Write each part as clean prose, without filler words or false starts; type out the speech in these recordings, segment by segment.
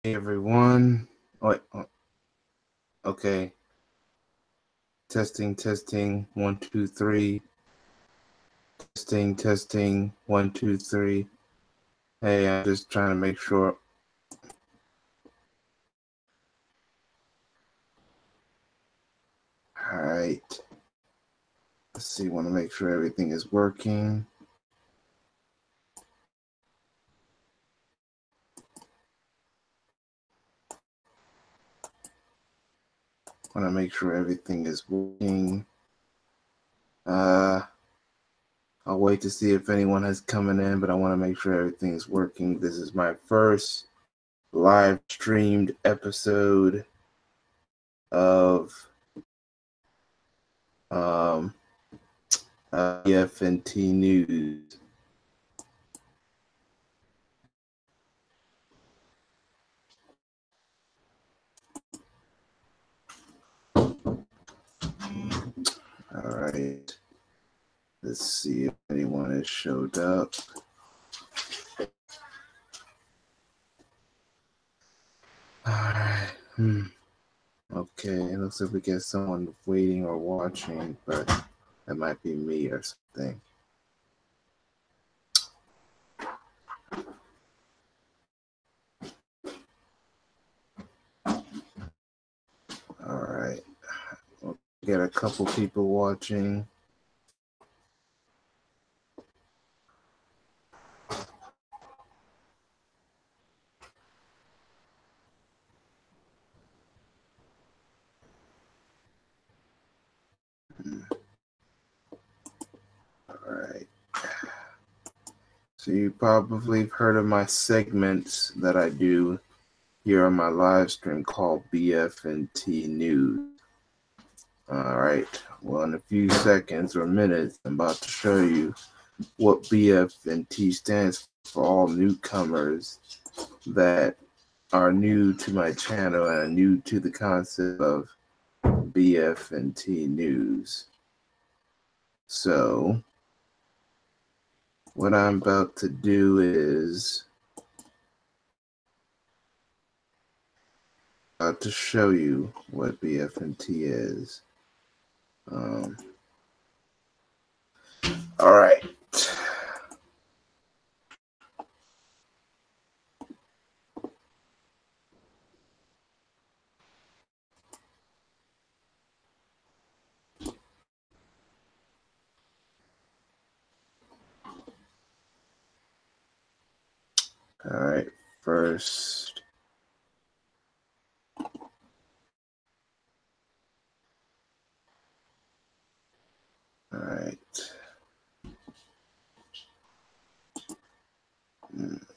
Hey everyone. Okay. Testing. 1, 2, 3. Testing. 1, 2, 3. Hey, I'm just trying to make sure. All right. Let's see. Want to make sure everything is working. Want to make sure everything is working. I'll wait to see if anyone has coming in, but I want to make sure everything is working. This is my first live streamed episode of BF&T News. All right. Let's see if anyone has showed up. All right. Okay, it looks like we get someone waiting or watching, but that might be me or something. All right. We'll get a couple people watching. All right. So you probably have heard of my segments that I do here on my live stream called BF&T News. All right. Well, in a few seconds or minutes, I'm about to show you what BF&T stands for all newcomers that are new to my channel and are new to the concept of BF&T News. So what I'm about to do is about to show you what BF&T is. All right. All right. First, all right.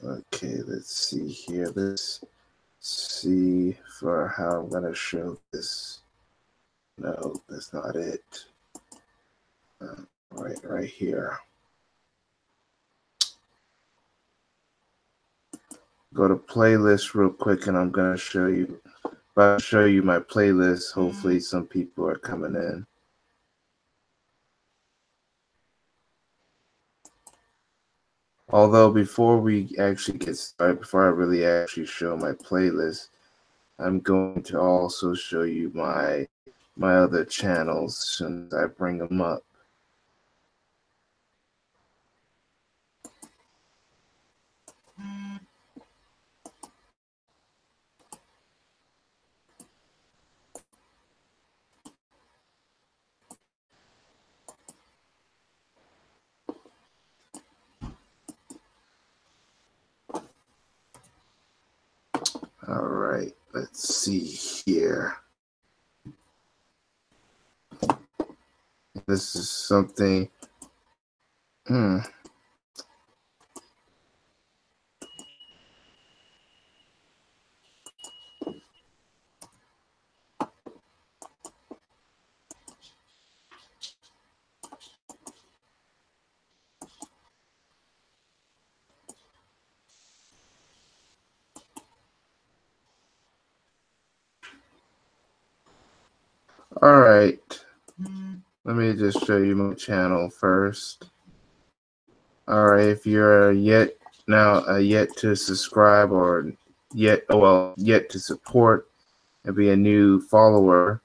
Okay, let's see here. Let's see for how I'm gonna show this. No, that's not it. Right here. Go to playlist real quick, and I'm gonna show you. I'll show you my playlist. Hopefully, some people are coming in. Although before we actually get started, before I really actually show my playlist, I'm going to also show you my other channels as soon as I bring them up. All right, let's see here. This is something. All right. Let me just show you my channel first. All right, if you're yet to subscribe or yet to support and be a new follower,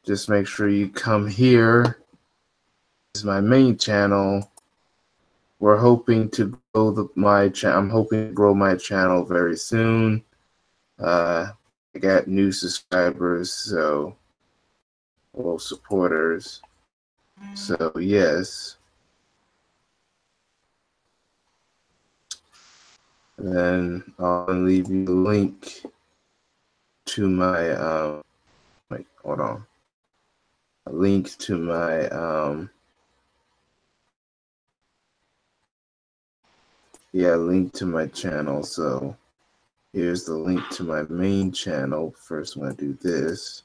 just make sure you come here. This is my main channel. We're hoping to grow I'm hoping to grow my channel very soon. I got new subscribers, so supporters. So yes. And then I'll leave you the link to my wait, hold on. A link to my link to my channel. So here's the link to my main channel. First I'm gonna do this.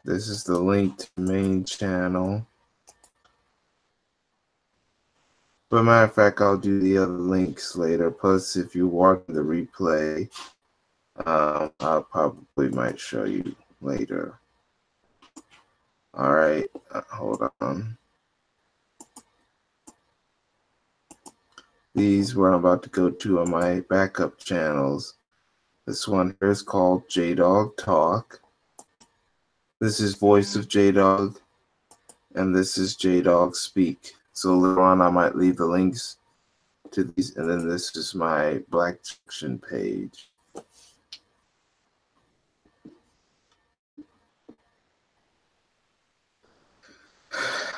This is the link to the main channel. But matter of fact, I'll do the other links later. Plus, if you're watching the replay, I probably might show you later. All right, hold on. These where I'm about to go to are my backup channels. This one here is called J-Dog Talk. This is Voice of J-Dog, and this is J-Dog Speak. So later on, I might leave the links to these, and then this is my Black Section page.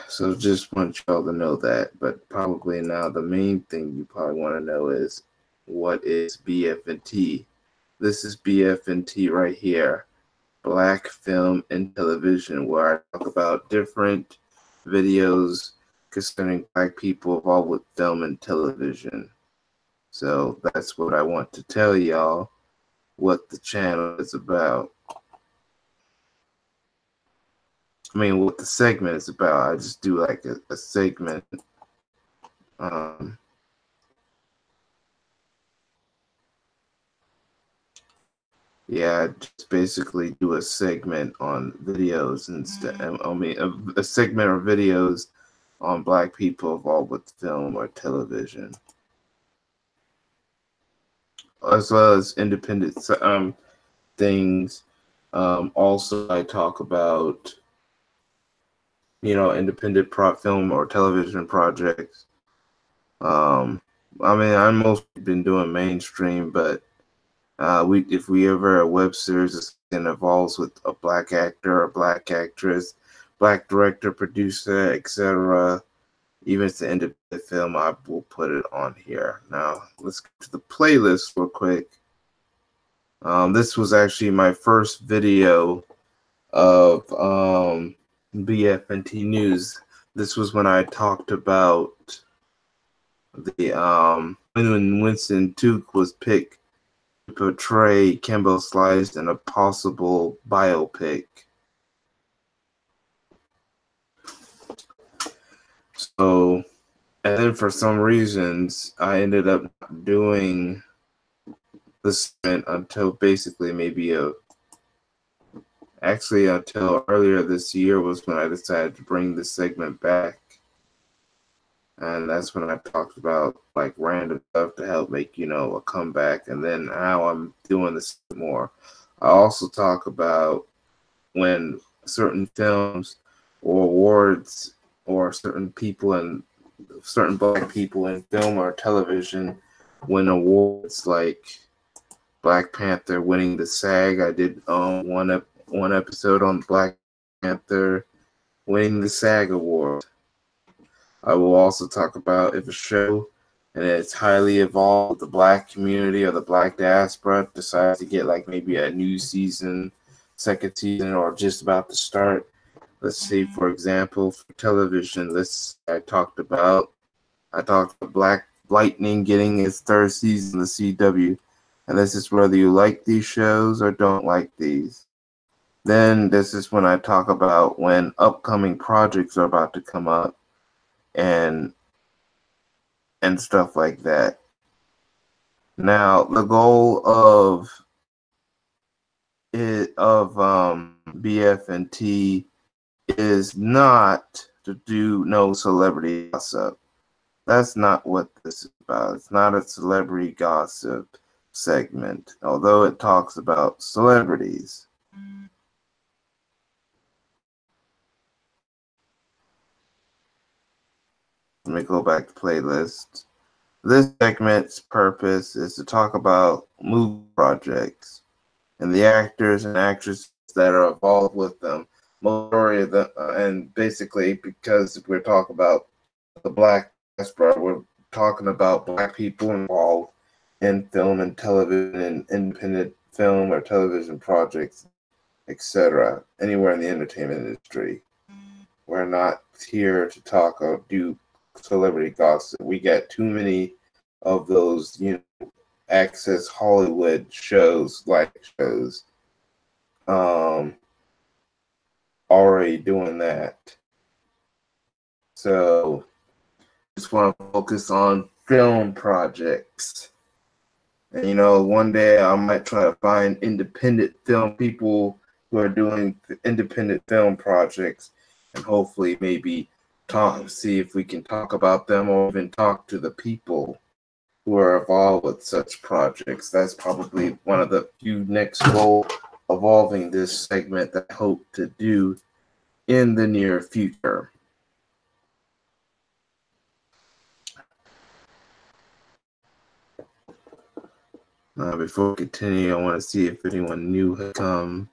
So just want y'all to know that, but probably now the main thing you probably want to know is what is BF&T? This is BF&T right here, Black Film and Television, where I talk about different videos concerning Black people involved with film and television. So that's what I want to tell y'all, what the channel is about. I mean, what the segment is about. I just do like a segment. Yeah, I just basically do a segment on videos instead. I mean, a segment or videos on Black people involved with film or television, as well as independent things. Also, I talk about independent film or television projects. I mean, I've mostly been doing mainstream, but if we ever a web series that involves with a Black actor, a Black actress, Black director, producer, etc., even if it's an independent film, I will put it on here. Now, let's get to the playlist real quick. This was actually my first video of BF&T News. This was when I talked about when Winston Duke was picked to portray Kimbo Slice in a possible biopic. So, and then for some reasons, I ended up doing this until basically until earlier this year was when I decided to bring this segment back. And that's when I talked about like random stuff to help make, a comeback. And then how I'm doing this more. I also talk about when certain films or awards or certain Black people in film or television win awards, like Black Panther winning the SAG. I did one episode on Black Panther winning the SAG award. I will also talk about if a show and it's highly involved with the Black community or the Black diaspora decides to get like maybe a new season, second season, or just about to start. Let's see, for example, for television, I talked about Black Lightning getting its third season of the CW. And this is whether you like these shows or don't like these. Then this is when I talk about when upcoming projects are about to come up and and stuff like that. Now, the goal of BF&T is not to do no celebrity gossip. That's not what this is about. It's not a celebrity gossip segment, although it talks about celebrities. Let me go back to playlist. This segment's purpose is to talk about movie projects and the actors and actresses that are involved with them. Majority of them, and basically because we're talking about the Black diaspora, we're talking about Black people involved in film and television and independent film or television projects, etc. Anywhere in the entertainment industry. We're not here to talk or do celebrity gossip. We got too many of those, Access Hollywood shows, like shows, already doing that. So, just want to focus on film projects. And one day I might try to find independent film people who are doing independent film projects, and hopefully maybe see if we can talk about them or even talk to the people who are involved with such projects. That's probably one of the few next goals evolving this segment that I hope to do in the near future. Before we continue, I want to see if anyone new has come.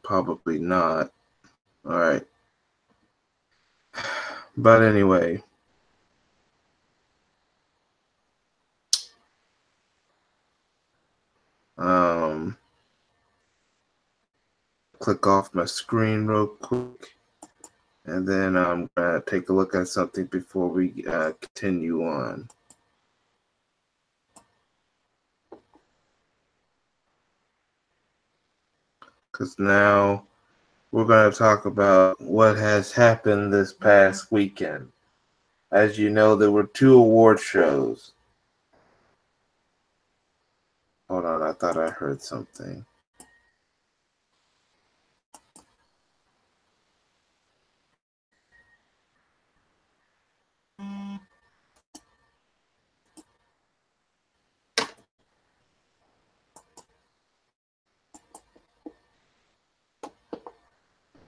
Probably not. All right. But anyway. Click off my screen real quick. And then I'm going to take a look at something before we continue on. Because now we're going to talk about what has happened this past weekend. As you know, there were 2 award shows. Hold on, I thought I heard something.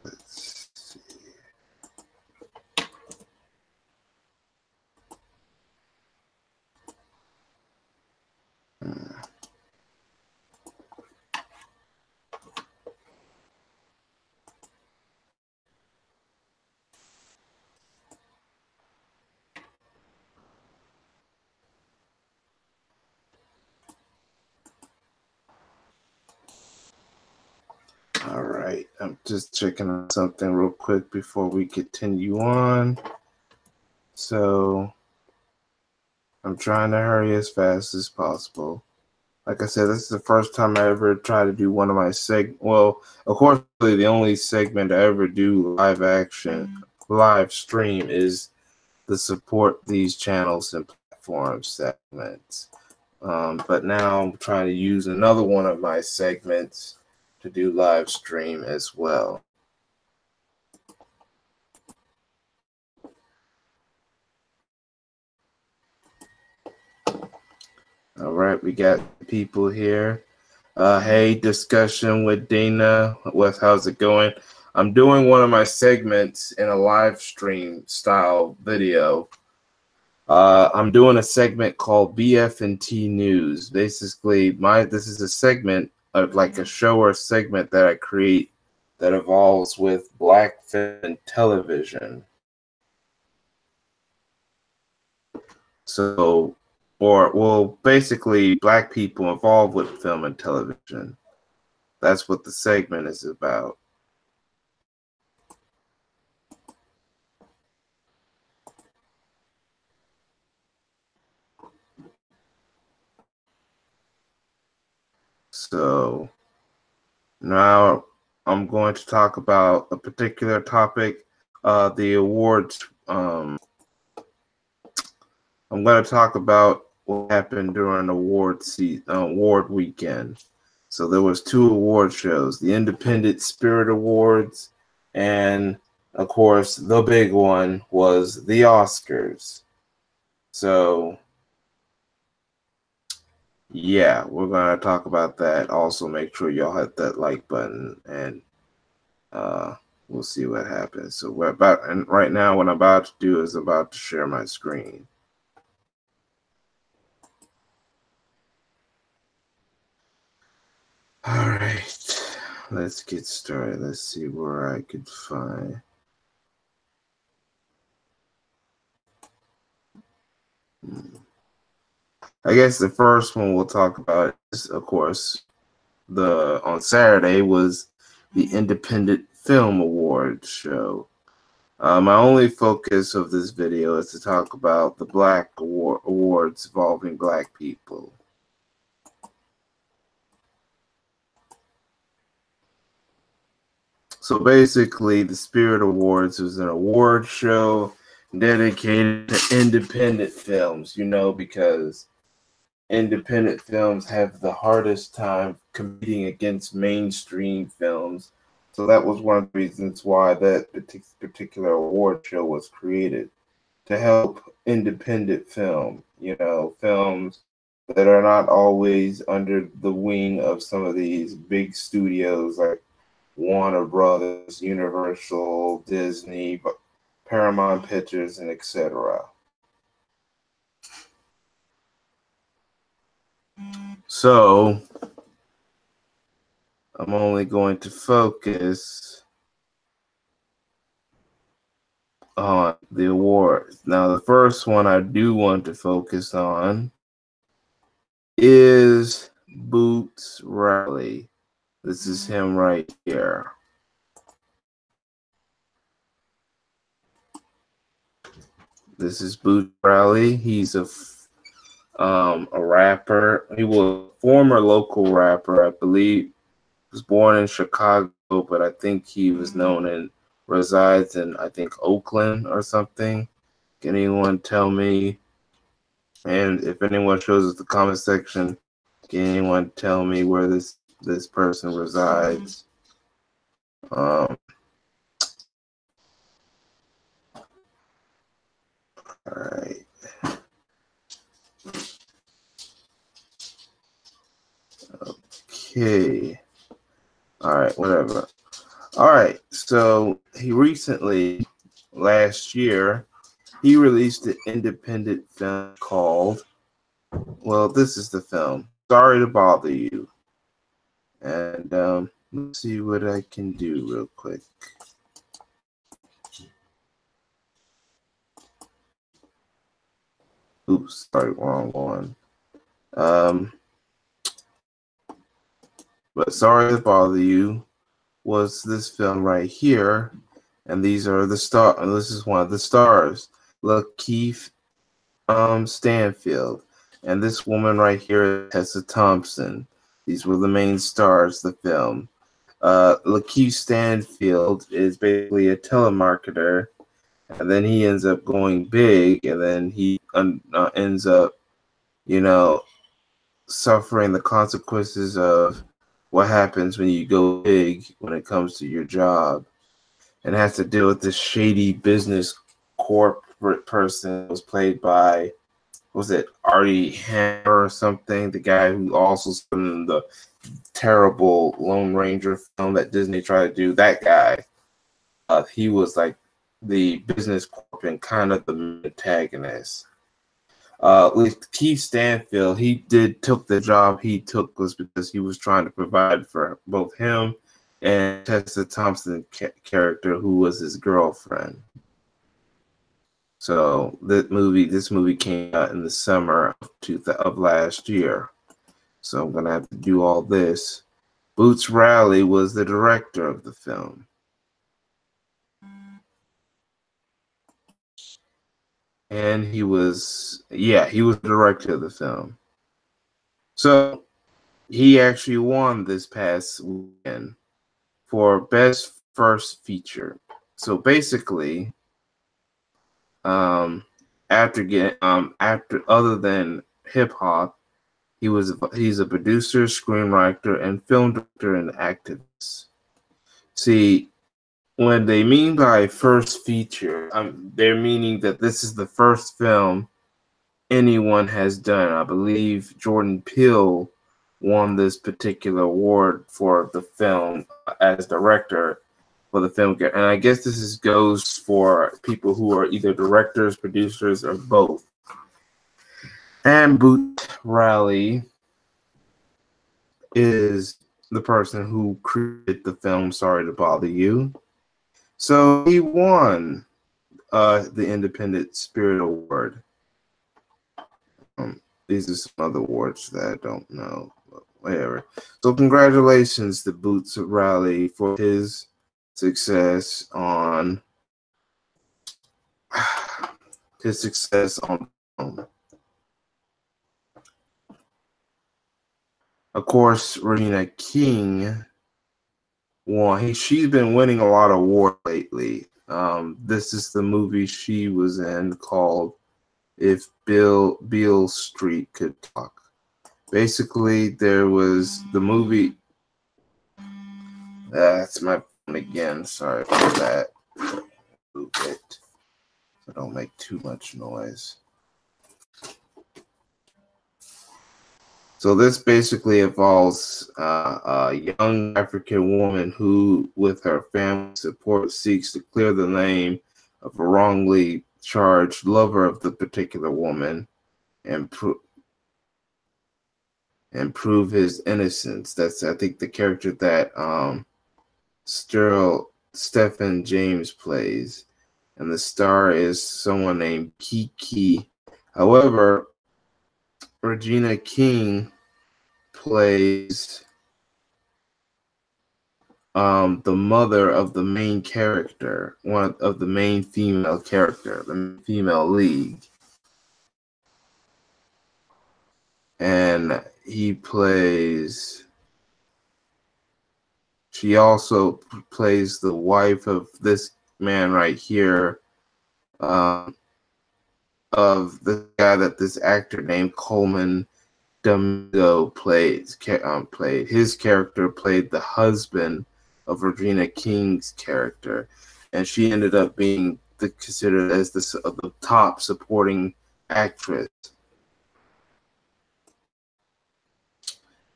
Let's see. All right, I'm just checking on something real quick before we continue on. So I'm trying to hurry as fast as possible. Like I said, this is the first time I ever try to do one of my well, of course, the only segment I ever do live stream is the support these channels and platforms segments. But now I'm trying to use another one of my segments to do live stream as well. All right, we got people here. Hey, discussion with Dana. How's it going? I'm doing one of my segments in a live stream style video. I'm doing a segment called BF&T News. Basically, this is a segment of like a show or segment that I create that evolves with Black film television. So, basically, Black people involved with film and television. That's what the segment is about. So now I'm going to talk about a particular topic, the awards I'm going to talk about what happened during award weekend. So there was 2 award shows, the Independent Spirit Awards, and of course the big one was the Oscars. So yeah, we're going to talk about that. Also, make sure y'all hit that like button, and we'll see what happens. So and right now what I'm about to do is about to share my screen. All right, let's get started. Let's see where I could find. I guess the first one we'll talk about is, of course, on Saturday was the Independent Film Awards show. My only focus of this video is to talk about the Black awards involving Black people. So basically, the Spirit Awards was an award show dedicated to independent films, because independent films have the hardest time competing against mainstream films. So that was one of the reasons why that particular award show was created, to help independent film, films that are not always under the wing of some of these big studios like Warner Brothers, Universal, Disney, Paramount Pictures, and etc. So I'm only going to focus on the awards. Now, the first one I do want to focus on is Boots Riley. This is him right here. This is Boots Riley. He's a rapper. He was a former local rapper, I believe. He was born in Chicago, but I think he was known and resides in, I think, Oakland or something. Can anyone tell me? And if anyone shows us the comment section, can anyone tell me where this person resides? All right. Okay. All right, whatever. All right, so he recently, last year, he released an independent film called, well, this is the film, Sorry to Bother You. And let's see what I can do real quick. Oops, sorry, wrong one. But Sorry to Bother You was this film right here, and these are the star. And this is one of the stars, Lakeith Stanfield, and this woman right here, Tessa Thompson. These were the main stars of the film. Lakeith Stanfield is basically a telemarketer, and then he ends up going big, and then he ends up, suffering the consequences of what happens when you go big when it comes to your job, and has to deal with this shady business corporate person that was played by, was it Artie Hammer or something, the guy who also stood in the terrible Lone Ranger film that Disney tried to do. That guy, he was like the business corp and kind of the antagonist. With Keith Stanfield, he took the job he took was because he was trying to provide for both him and Tessa Thompson character, who was his girlfriend. So this movie came out in the summer of last year. So I'm gonna have to do all this. Boots Riley was the director of the film. And he was the director of the film. So he actually won this past weekend for Best First Feature. So basically, after other than hip hop, he's a producer, screenwriter, and film director and activist. See, when they mean by first feature, they're meaning that this is the first film anyone has done. I believe Jordan Peele won this particular award for the film as director for the film, and I guess goes for people who are either directors, producers, or both. And Boot Riley is the person who created the film Sorry to Bother You. So he won the Independent Spirit Award. These are some other awards that I don't know, but whatever. So congratulations to Boots Riley for his success on film. Of course, Regina King won. She's been winning a lot of awards lately. This is the movie she was in called If Beale Street Could Talk. Basically, there was the movie. That's my phone again. Sorry for that. Move it so don't make too much noise. So this basically involves a young African woman who, with her family support, seeks to clear the name of a wrongly charged lover of the particular woman and prove his innocence. That's, I think, the character that Stephen James plays, and the star is someone named Kiki. However, Regina King plays the mother of the main character, one of the main female character, the female lead. And she also plays the wife of this man right here, of the guy that this actor named Coleman Domingo played. His character played the husband of Regina King's character, and she ended up being considered as the top supporting actress.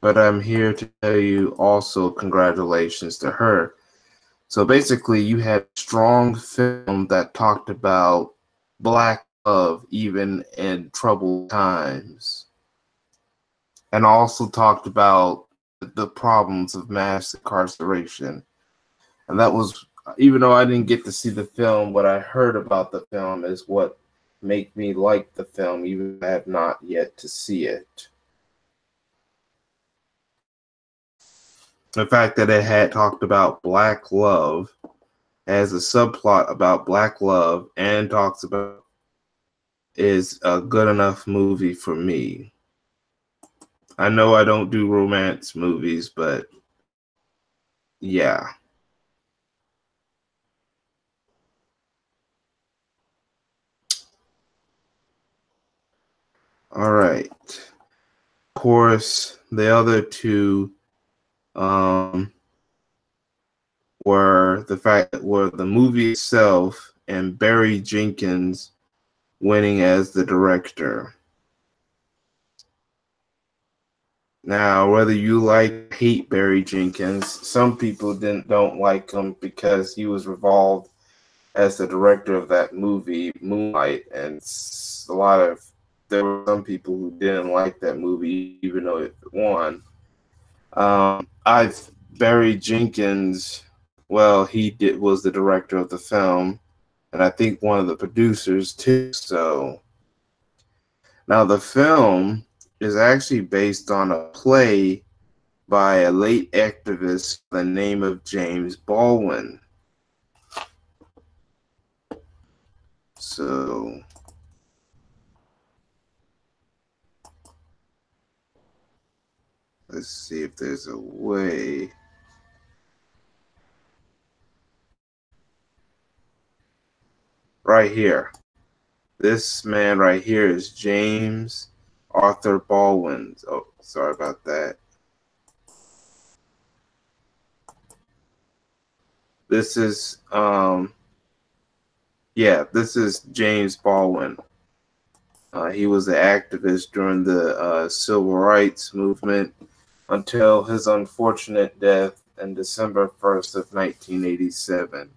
But I'm here to tell you also congratulations to her. So basically, you had a strong film that talked about Black love even in troubled times, and also talked about the problems of mass incarceration. And that was, even though I didn't get to see the film, what I heard about the film is what made me like the film, even if I have not yet to see it. The fact that it had talked about Black love as a subplot about Black love and talks about is a good enough movie for me. I know I don't do romance movies, but yeah. All right. Of course, the other two were the movie itself and Barry Jenkins winning as the director. Now, whether you hate Barry Jenkins, some people don't like him because he was involved as the director of that movie Moonlight, and there were some people who didn't like that movie even though it won. Barry Jenkins, well, was the director of the film, and I think one of the producers too. So now the film is actually based on a play by a late activist by the name of James Baldwin. So let's see if there's a way. Right here. This man right here is James Arthur Baldwin. Oh, sorry about that. This is this is James Baldwin. He was an activist during the civil rights movement until his unfortunate death on December 1st of 1987.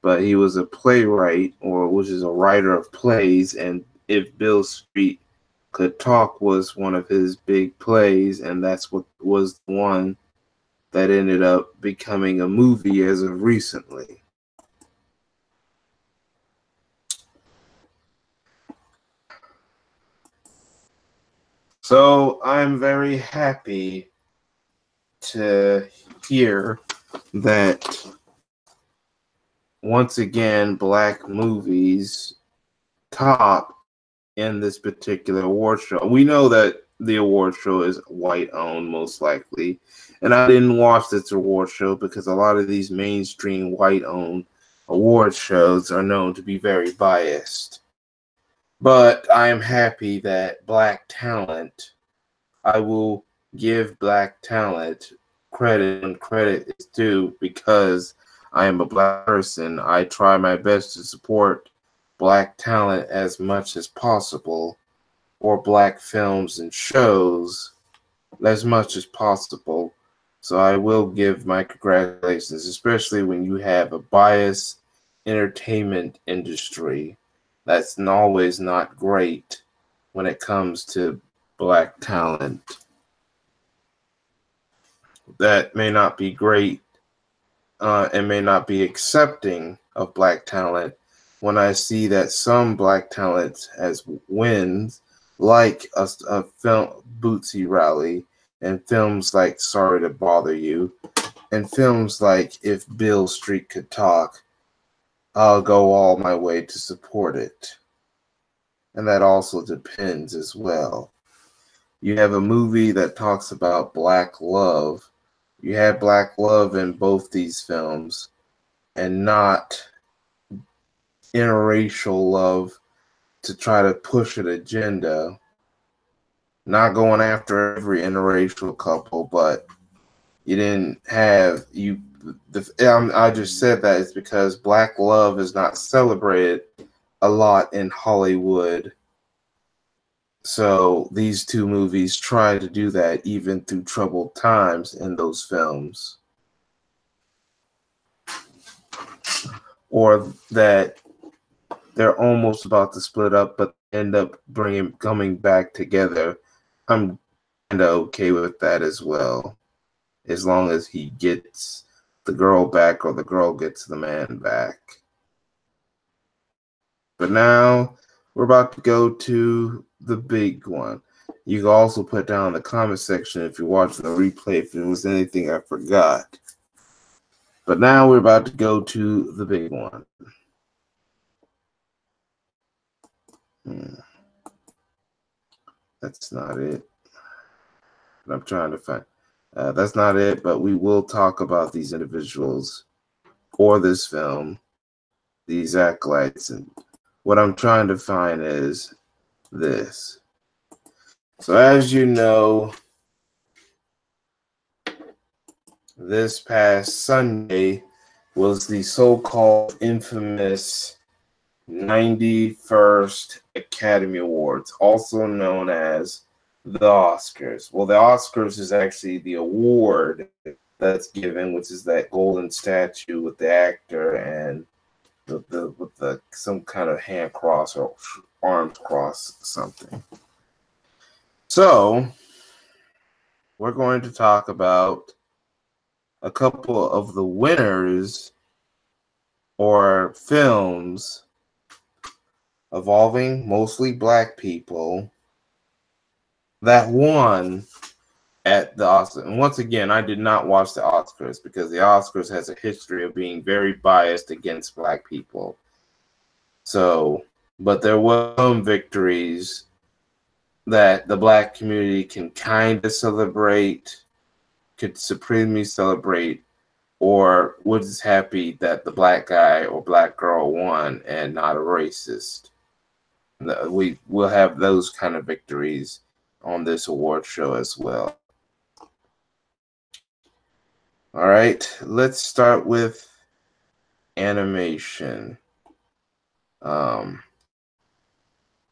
But he was a playwright, or which is a writer of plays, and If Beale Street Could Talk was one of his big plays, and that's what was the one that ended up becoming a movie as of recently. So I'm very happy to hear that once again black movies top in this particular award show. We know that the award show is white owned most likely, and I didn't watch this award show because a lot of these mainstream white owned award shows are known to be very biased. But I am happy that black talent, I will give black talent credit when credit is due, because I am a black person. I try my best to support black talent as much as possible, or black films and shows as much as possible. So I will give my congratulations, especially when you have a biased entertainment industry. That's always not great when it comes to black talent. That may not be great and may not be accepting of black talent when I see that some black talent has wins, like a film Bootsy Rally, and films like Sorry to Bother You, and films like If Beale Street Could Talk. I'll go all my way to support it. And that also depends as well. You have a movie that talks about black love. You had black love in both these films, and not interracial love to try to push an agenda. Not going after every interracial couple, but you didn't have you. I just said that is because black love is not celebrated a lot in Hollywood. So these two movies try to do that even through troubled times in those films. Or that they're almost about to split up, but end up coming back together. I'm kind of okay with that as well, as long as he gets the girl back or the girl gets the man back. But now we're about to go to the big one. You can also put down in the comment section if you're watching the replay if there was anything I forgot. But now we're about to go to the big one. That's not it. I'm trying to find. That's not it, but we will talk about these individuals or this film, these acolytes, and what I'm trying to find is this. So as you know, this past Sunday was the so-called infamous 91st Academy Awards, also known as the Oscars. Well, the Oscars is actually the award that's given, which is that golden statue with the actor and with the some kind of hand cross or arms cross something. So we're going to talk about a couple of the winners or films involving mostly black people that won at the Oscars. And once again, I did not watch the Oscars because the Oscars has a history of being very biased against black people. So, but there were some victories that the black community can kind of celebrate, could supremely celebrate, or was happy that the black guy or black girl won and not a racist. We will have those kind of victories on this award show as well. All right, let's start with animation.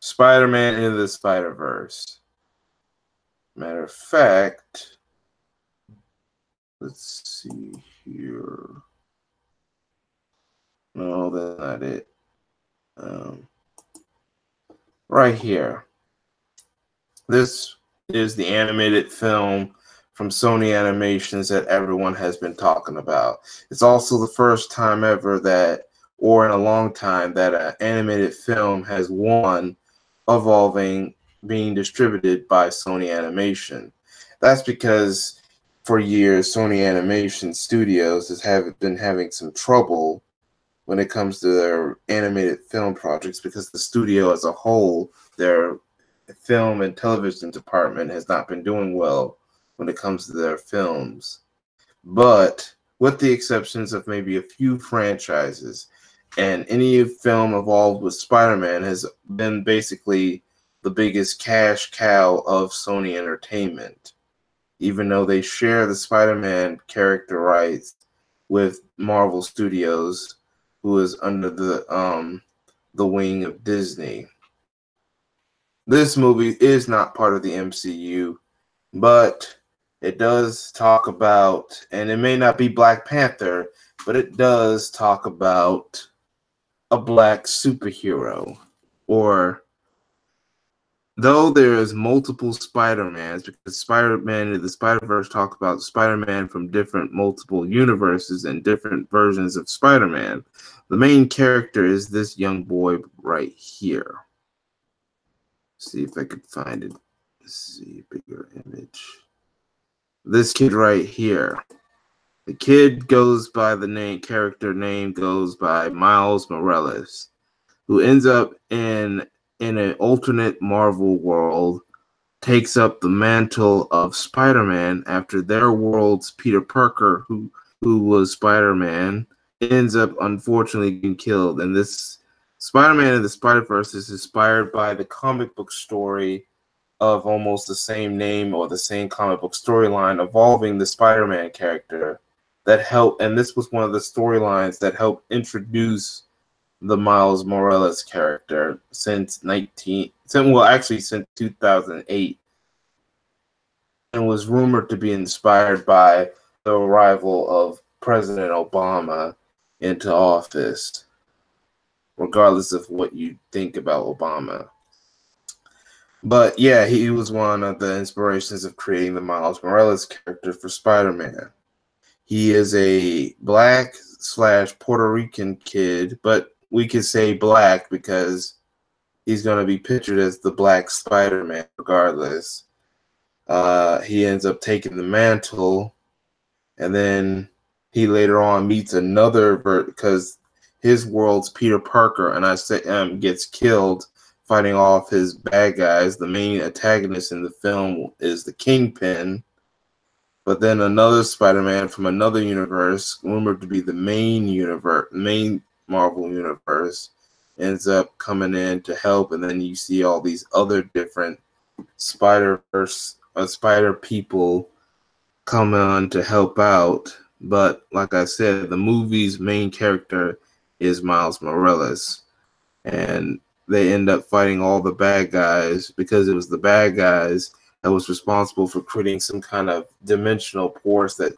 Spider-Man Into the Spider-Verse. Matter of fact, let's see here. No, that's not it. Right here. This is the animated film from Sony Animations that everyone has been talking about. It's also the first time ever that, or in a long time, that an animated film has won Evolving being distributed by Sony Animation. That's because for years, Sony Animation Studios has been having some trouble when it comes to their animated film projects because the studio as a whole, their film and television department has not been doing well when it comes to their films. But with the exceptions of maybe a few franchises, and any film involved with Spider-Man has been basically the biggest cash cow of Sony Entertainment, even though they share the Spider-Man character rights with Marvel Studios, who is under the wing of Disney. This movie is not part of the MCU, but it does talk about, and it may not be Black Panther, but it does talk about a black superhero. Or, though there is multiple Spider-Mans, because Spider-Man in the Spider-Verse talk about Spider-Man from different multiple universes and different versions of Spider-Man, the main character is this young boy right here. See if I could find it. Let's see, bigger image. This kid right here. The kid goes by the character name goes by Miles Morales, who ends up in an alternate Marvel world, takes up the mantle of Spider-Man after their world's Peter Parker, who was Spider-Man, ends up unfortunately getting killed. And this Spider-Man in the Spider-Verse is inspired by the comic book story of almost the same name or the same comic book storyline involving the Spider-Man character that helped, and this was one of the storylines that helped introduce the Miles Morales character since 2008, and was rumored to be inspired by the arrival of President Obama into office, regardless of what you think about Obama. But yeah, he was one of the inspirations of creating the Miles Morales character for Spider-Man. He is a black/Puerto Rican kid, but we could say black because he's going to be pictured as the Black Spider-Man regardless. He ends up taking the mantle, and then he later on meets another because his world's Peter Parker, and I say gets killed fighting off his bad guys. The main antagonist in the film is the Kingpin. But then another Spider-Man from another universe, rumored to be the main Marvel universe, ends up coming in to help. And then you see all these other different spider people come on to help out. But like I said, the movie's main character is Miles Morales. And they end up fighting all the bad guys because it was the bad guys that was responsible for creating some kind of dimensional pores that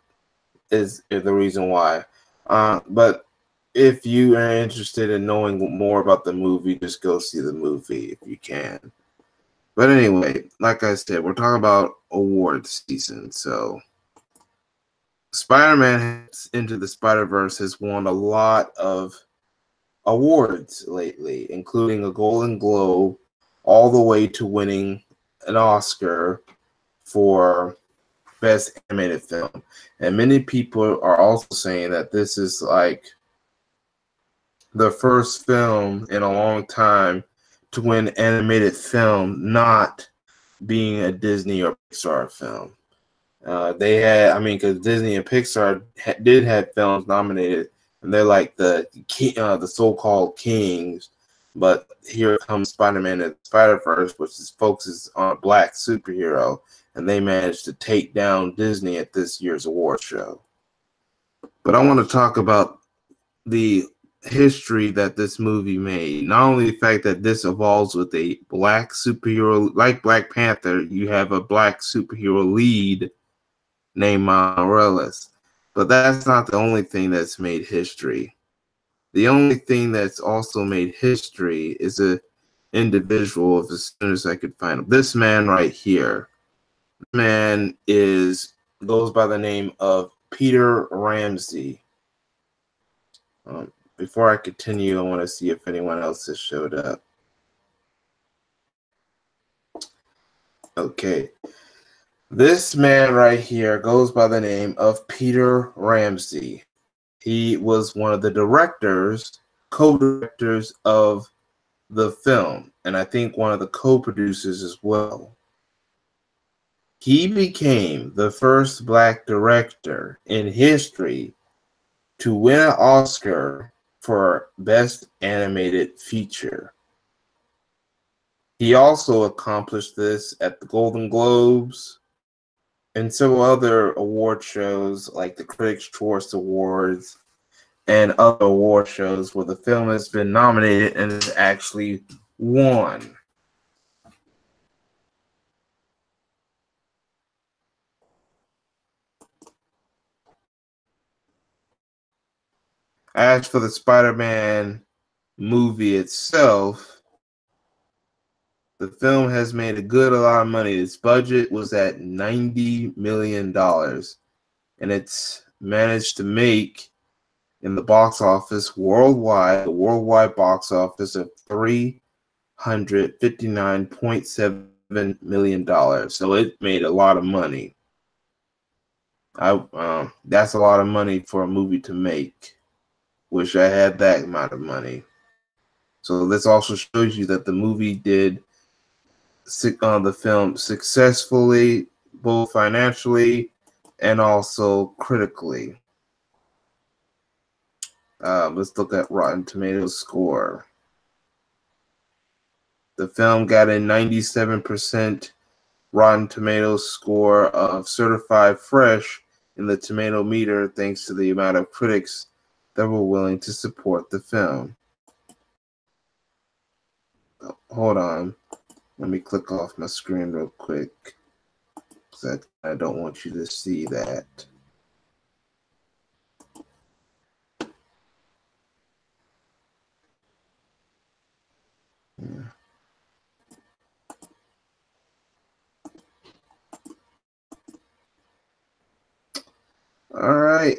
is the reason why. But if you are interested in knowing more about the movie, just go see the movie if you can. But anyway, like I said, we're talking about awards season. So Spider-Man Into the Spider-Verse has won a lot of awards lately, including a Golden Globe, all the way to winning an Oscar for Best Animated Film. And many people are also saying that this is like the first film in a long time to win animated film, not being a Disney or Pixar film. They had, because Disney and Pixar did have films nominated, and they're like the so-called kings. But here comes Spider-Man and the Spider-Verse, which focuses on a black superhero, and they managed to take down Disney at this year's award show. But I want to talk about the history that this movie made. Not only the fact that this evolves with a black superhero, like Black Panther, you have a black superhero lead named Morales. But that's not the only thing that's made history. The only thing that's also made history is a individual, as soon as I could find him. This man right here. This man goes by the name of Peter Ramsey. Before I continue, I want to see if anyone else has showed up. Okay. This man right here goes by the name of Peter Ramsey. He was one of the directors, co-directors of the film, and I think one of the co-producers as well. He became the first black director in history to win an Oscar for Best Animated Feature. He also accomplished this at the Golden Globes and several other award shows like the Critics' Choice Awards and other award shows where the film has been nominated and has actually won. As for the Spider-Man movie itself, the film has made a lot of money. Its budget was at $90 million, and it's managed to make in the box office worldwide, the worldwide box office of $359.7 million. So it made a lot of money. That's a lot of money for a movie to make. Wish I had that amount of money. So this also shows you that the movie did the film successfully, both financially and also critically. Let's look at Rotten Tomatoes score. The film got a 97% Rotten Tomatoes score of certified fresh in the tomato meter, thanks to the amount of critics that were willing to support the film. Oh, hold on. Let me click off my screen real quick, because I don't want you to see that. Yeah. All right.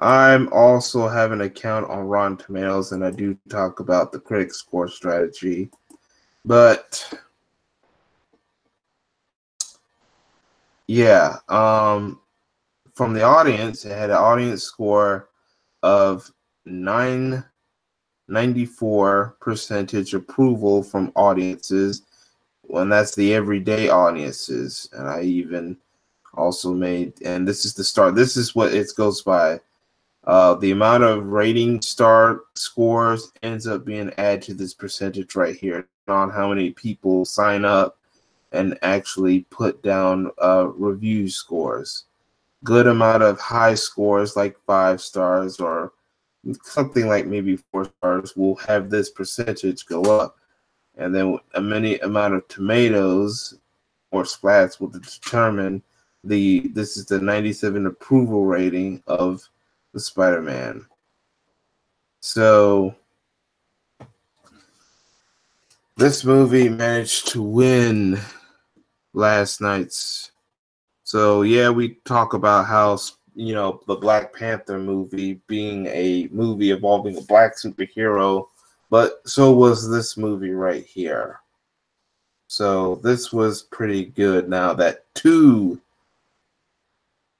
I'm also have an account on Rotten Tomatoes, and I do talk about the critic score strategy. But yeah, from the audience, it had an audience score of 94% approval from audiences, and that's the everyday audiences. And I even also made, and this is the start. This is what it goes by. The amount of rating star scores ends up being added to this percentage right here on how many people sign up and actually put down review scores. Good amount of high scores like 5 stars or something like maybe 4 stars will have this percentage go up. And then a many amount of tomatoes or splats will determine this is the 97 approval rating of the Spider-Man. So this movie managed to win last night's. So yeah, we talk about how, you know, the Black Panther movie being a movie involving a black superhero, but so was this movie right here. So this was pretty good. Now that 2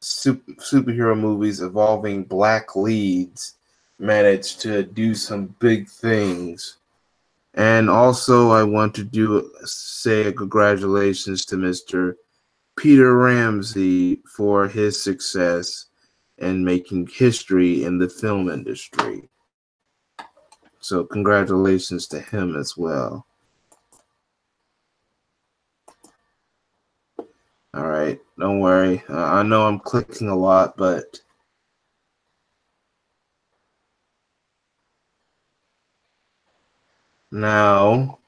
superhero movies involving black leads managed to do some big things. And also I want to say a congratulations to Mr. Peter Ramsey for his success. and making history in the film industry. So congratulations to him as well. All right, don't worry. I know I'm clicking a lot, but now,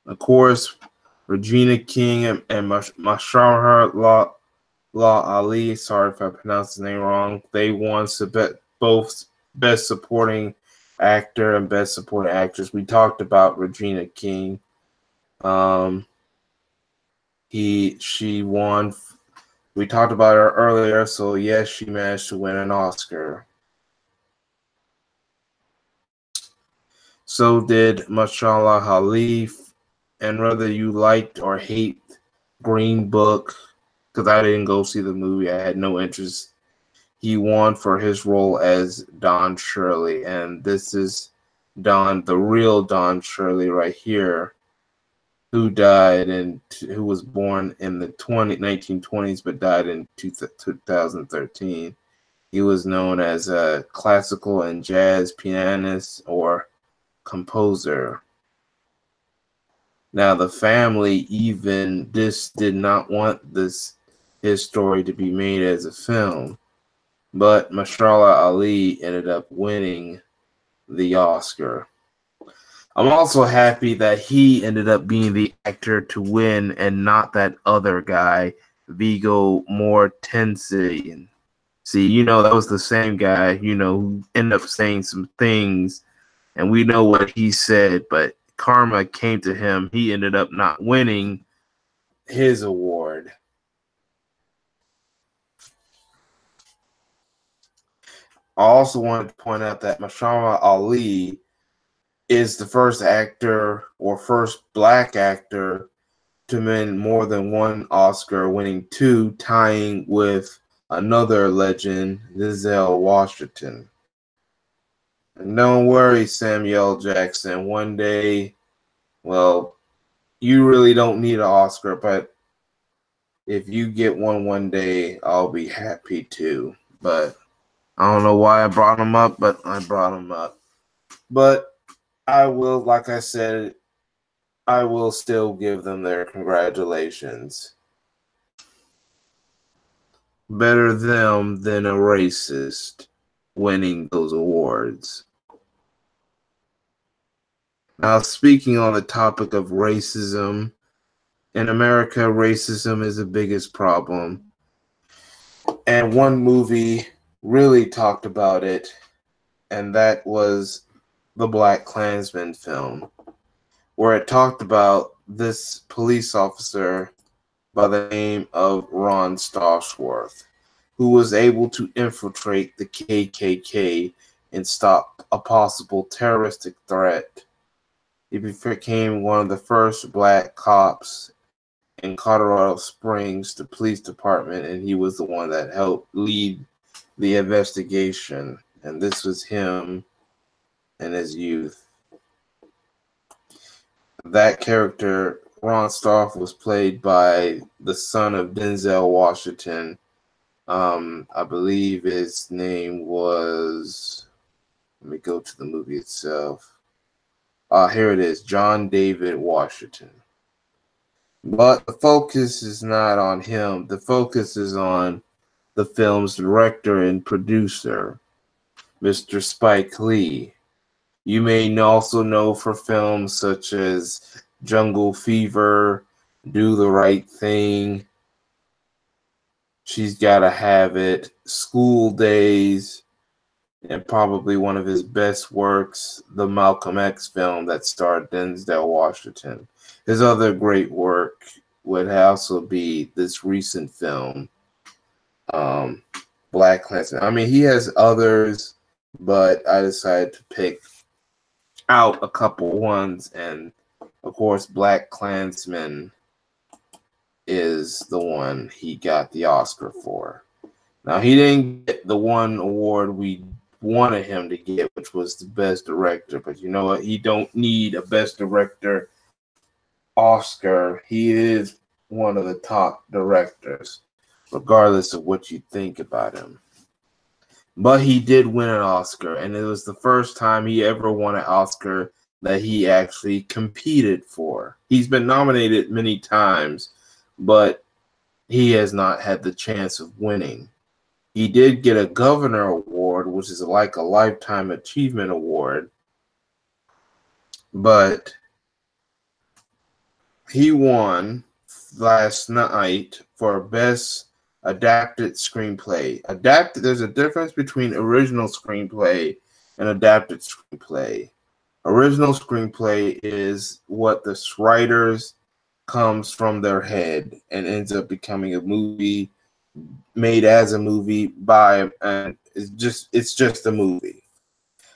of course, Regina King and Mahershala Ali, sorry if I pronounced his name wrong, they won both Best Supporting Actor and Best Supporting Actress. We talked about Regina King. She won. We talked about her earlier, so yes, she managed to win an Oscar. So did Mahershala Ali, and whether you liked or hate Green Book, because I didn't go see the movie, I had no interest. He won for his role as Don Shirley, and this is Don, the real Don Shirley, right here, who was born in the 1920s but died in 2013. He was known as a classical and jazz pianist or composer. Now, the family even did not want his story to be made as a film, but Mahershala Ali ended up winning the Oscar. I'm also happy that he ended up being the actor to win and not that other guy, Viggo Mortensen. See, that was the same guy, who ended up saying some things, and we know what he said, but karma came to him. He ended up not winning his award. I also wanted to point out that Mahershala Ali is the first actor or first black actor to win more than one Oscar, winning 2, tying with another legend, Denzel Washington. And don't worry, Samuel Jackson. One day, well, you really don't need an Oscar, but if you get one day, I'll be happy too. But I don't know why I brought him up, but I brought him up. But I will, like I said, I will still give them their congratulations. Better them than a racist winning those awards. Now, speaking on the topic of racism, in America, racism is the biggest problem. And one movie really talked about it, and that was the Black Klansman film, where it talked about this police officer by the name of Ron Stallworth, who was able to infiltrate the KKK and stop a possible terroristic threat. He became one of the first black cops in Colorado Springs, the police department, and he was the one that helped lead the investigation. And this was him in his youth. That character, Ron Stallworth, was played by the son of Denzel Washington. I believe his name was, let me go to the movie itself. Here it is, John David Washington. But the focus is not on him. The focus is on the film's director and producer, Mr. Spike Lee. You may also know for films such as Jungle Fever, Do the Right Thing, She's Gotta Have It, School Days, and probably one of his best works, the Malcolm X film that starred Denzel Washington. His other great work would also be this recent film, Black Klansman. I mean, he has others, but I decided to pick out a couple ones, and of course, Black Klansman is the one he got the Oscar for. Now, he didn't get the one award we wanted him to get, which was the Best Director, but you know what? He don't need a Best Director Oscar. He is one of the top directors, regardless of what you think about him. But he did win an Oscar, and it was the first time he ever won an Oscar that he actually competed for. He's been nominated many times, but he has not had the chance of winning. He did get a Governor Award, which is like a Lifetime Achievement Award, but he won last night for Best Adapted Screenplay. There's a difference between original screenplay and adapted screenplay. Original screenplay is what the writers comes from their head and ends up becoming a movie, made as a movie by, and it's just a movie.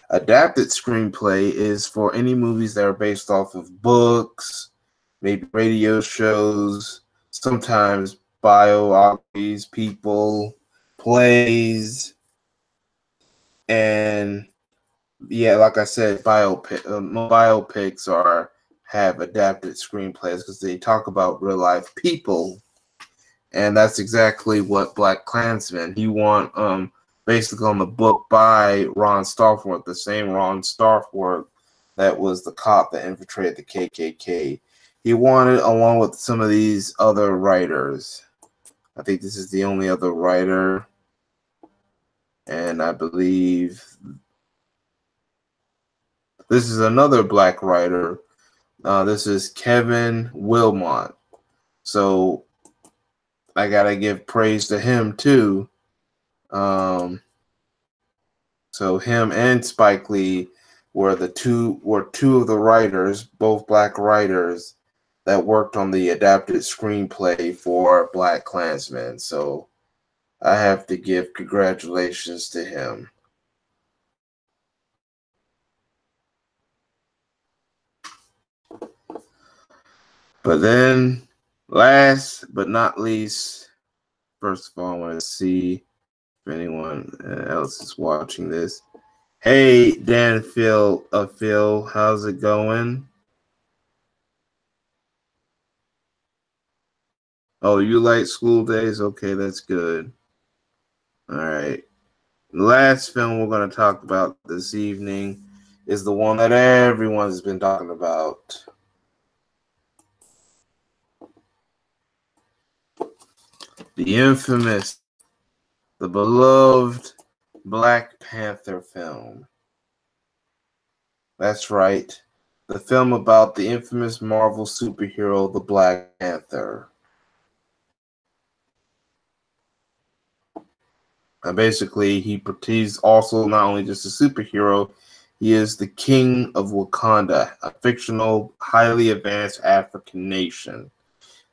Adapted screenplay is for any movies that are based off of books, maybe radio shows, sometimes biographies, people, plays, and yeah, like I said, biopics have adapted screenplays because they talk about real life people, and that's exactly what BlacKkKlansman. He won basically on the book by Ron Starforth, the same Ron Starforth that was the cop that infiltrated the KKK. He won it along with some of these other writers. I think this is the only other writer, and I believe this is another black writer. This is Kevin Wilmot. So I gotta give praise to him too. So him and Spike Lee were two of the writers, both black writers, that worked on the adapted screenplay for BlacKkKlansman. So I have to give congratulations to him. But then, last but not least, first of all, I want to see if anyone else is watching this. Hey, Dan, Phil, how's it going? Oh, you like school days? Okay, that's good. All right. The last film we're going to talk about this evening is the one that everyone's been talking about. The infamous, the beloved Black Panther film. That's right. The film about the infamous Marvel superhero, the Black Panther. And basically, he's also not only just a superhero, he is the king of Wakanda, a fictional, highly advanced African nation.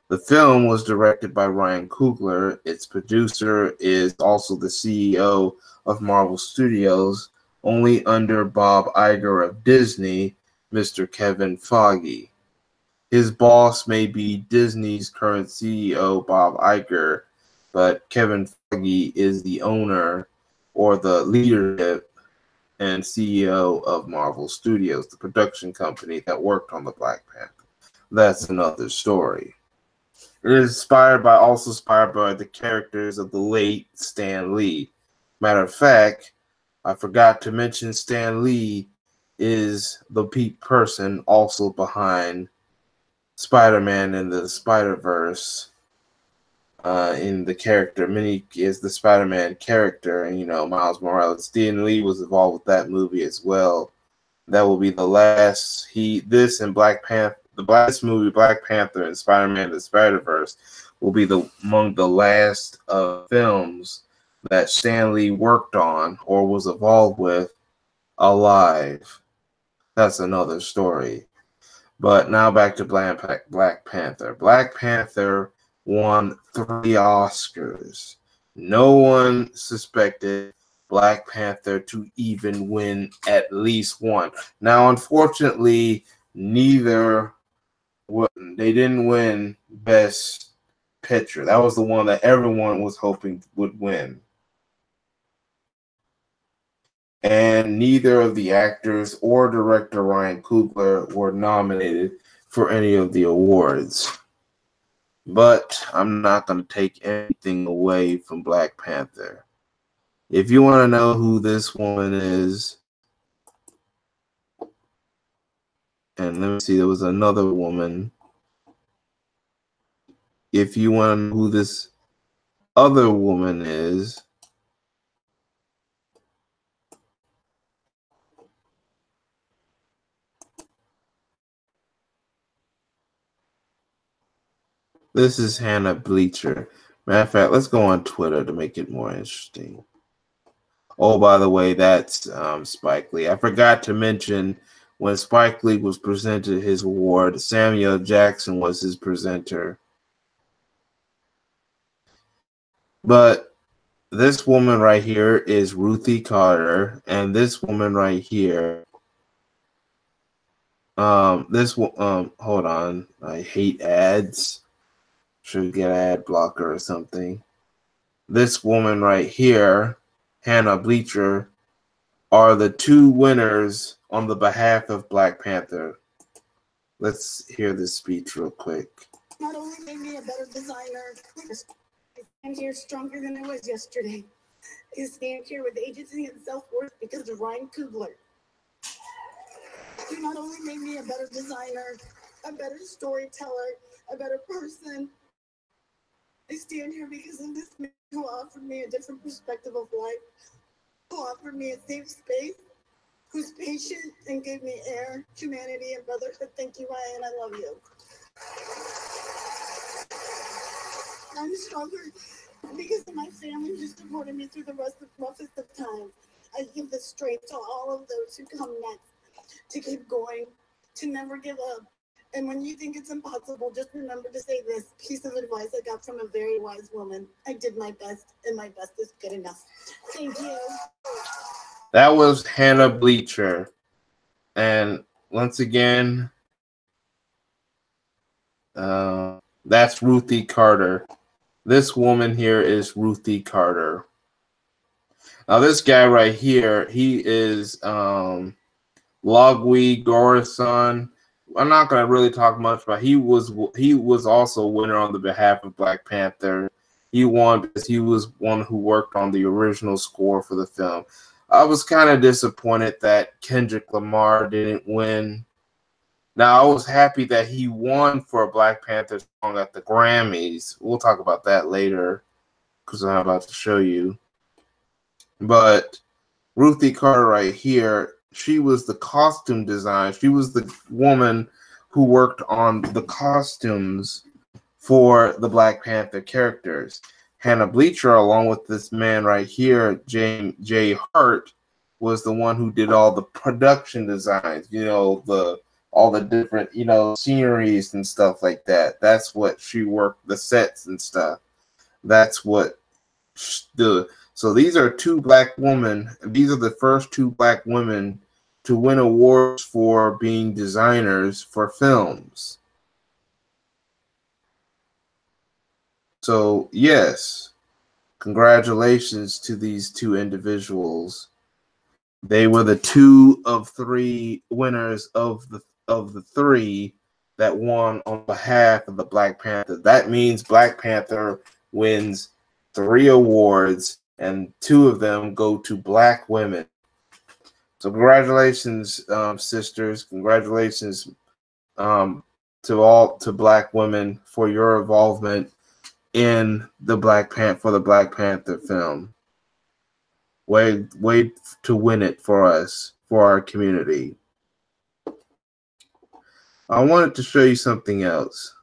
The film was directed by Ryan Coogler. Its producer is also the CEO of Marvel Studios, only under Bob Iger of Disney, Mr. Kevin Feige. His boss may be Disney's current CEO, Bob Iger, but Kevin Feige is the owner or the leadership and CEO of Marvel Studios, the production company that worked on the Black Panther. That's another story. It is also inspired by the characters of the late Stan Lee. Matter of fact, I forgot to mention Stan Lee is the person also behind Spider-Man in the Spider-Verse. In the character, is the Spider-Man character, and Miles Morales. Stan Lee was involved with that movie as well. That will be the last. This and Black Panther, the last movie, Black Panther and Spider-Man: The Spider-Verse, will be among the last films that Stan Lee worked on or was involved with alive. That's another story. But now back to Black Panther. Black Panther won 3 Oscars. No one suspected Black Panther to even win at least one. Now, unfortunately, they didn't win Best Picture. That was the one that everyone was hoping would win. And neither of the actors or director Ryan Coogler were nominated for any of the awards. But I'm not going to take anything away from Black Panther. If you want to know who this woman is, and let me see, there was another woman. If you want to know who this other woman is, this is Hannah Bleacher. Matter of fact, let's go on Twitter to make it more interesting. Oh, by the way, that's Spike Lee. I forgot to mention when Spike Lee was presented his award, Samuel Jackson was his presenter. But this woman right here is Ruthie Carter, and this woman right here, hold on, I hate ads. Should get an ad blocker or something. This woman right here, Hannah Bleacher, are the two winners on the behalf of Black Panther. Let's hear this speech real quick. Not only made me a better designer, I stand here stronger than I was yesterday. I stand here with agency and self-worth because of Ryan Coogler. You not only made me a better designer, a better storyteller, a better person. I stand here because of this man who offered me a different perspective of life, who offered me a safe space, who's patient and gave me air, humanity, and brotherhood. Thank you, Ryan. I love you. I'm stronger because of my family who supported me through the roughest of times. I give the strength to all of those who come next to keep going, to never give up. And when you think it's impossible, just remember to say this piece of advice I got from a very wise woman. I did my best, and my best is good enough. Thank you. That was Hannah Bleacher. And once again, that's Ruthie Carter. This woman here is Ruthie Carter. Now, this guy right here, he is Logwe Gorison. I'm not going to really talk much about. He was also a winner on the behalf of Black Panther. He won because he was one who worked on the original score for the film. I was kind of disappointed that Kendrick Lamar didn't win. Now, I was happy that he won for a Black Panther song at the Grammys. We'll talk about that later because I'm about to show you. But Ruthie Carter right here, she was the costume design. She was the woman who worked on the costumes for the Black Panther characters. Hannah Bleacher, along with this man right here, Jay Hart, was the one who did all the production designs, you know, all the different, you know, sceneries and stuff like that. That's what she worked, the sets and stuff. That's what the So these are two Black women. These are the first two Black women to win awards for being designers for films. So yes, congratulations to these two individuals. They were the two of three winners of the three that won on behalf of the Black Panther. That means Black Panther wins 3 awards, and 2 of them go to Black women. So congratulations, sisters. Congratulations to Black women for your involvement in the Black Panther film. Way to win it for us, for our community. I wanted to show you something else.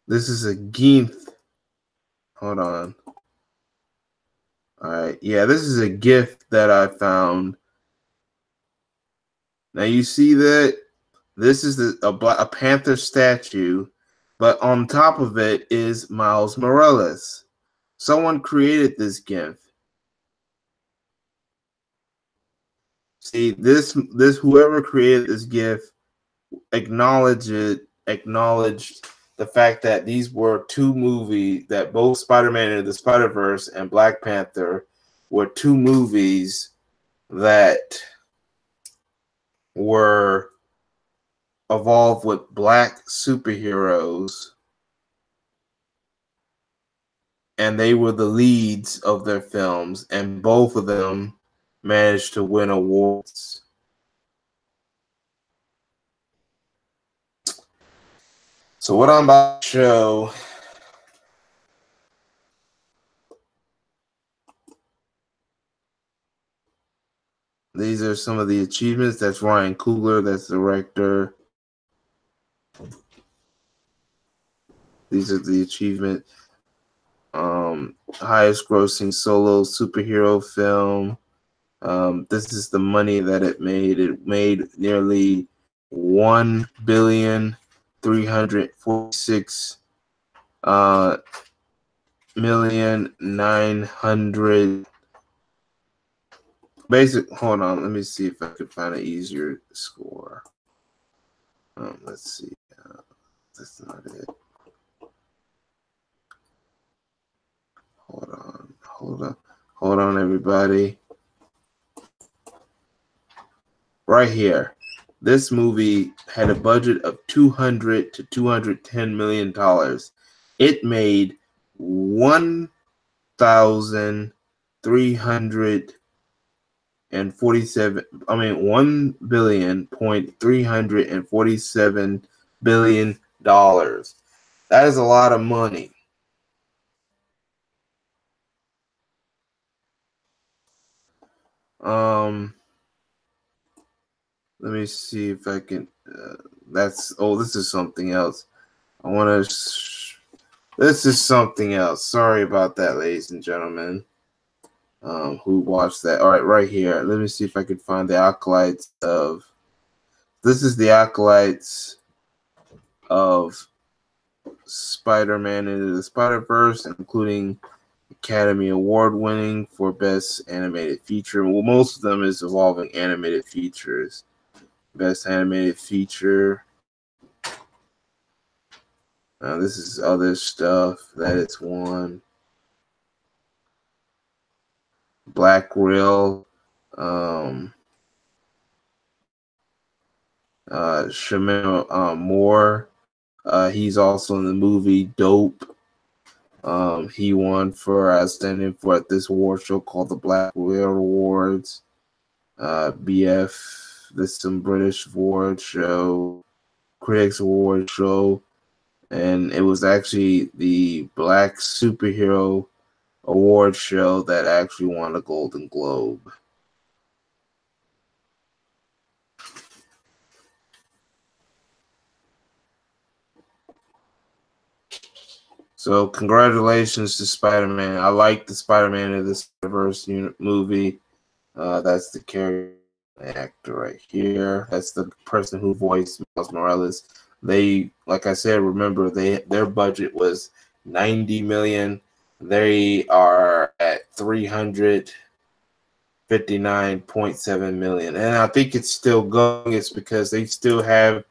This is a GIF. Hold on. All right. Yeah, this is a GIF that I found. Now you see that this is a Panther statue, but on top of it is Miles Morales. Someone created this GIF. See, this whoever created this GIF acknowledged the fact that these were 2 movies, that both Spider-Man and the Spider-Verse and Black Panther were 2 movies that were evolved with Black superheroes and they were the leads of their films, and both of them managed to win awards. So what I'm about to show, these are some of the achievements. That's Ryan Coogler, that's the director. These are the achievements. Highest grossing solo superhero film. This is the money that it made. It made nearly $1,346,900,000. Hold on, let me see if I could find an easier score. Let's see. That's not it. Hold on, everybody. Right here. This movie had a budget of $200 to $210 million. It made $1,347,000,000. That is a lot of money. Let me see if I can. This is something else. This is something else. Sorry about that, ladies and gentlemen. Who watched that? All right, right here. Let me see if I can find the acolytes of. This is the acolytes of Spider-Man Into the Spider-Verse, including Academy Award winning for Best Animated Feature. Well, most of them is involving animated features. Best Animated Feature. This is other stuff that it's won. Black Rail. Shamil Moore. He's also in the movie Dope. He won for outstanding for at this award show called the Black Rail Awards. BF. This is some British award show, Critics Award show, and it was actually the Black Superhero Award show that actually won a Golden Globe. So congratulations to Spider-Man. I like the Spider-Man of this Spider-Verse movie. That's the character actor right here. That's the person who voiced Miles Morales. They, like I said, remember their budget was $90 million. They are at $359.7 million, and I think it's still going. It's because they still have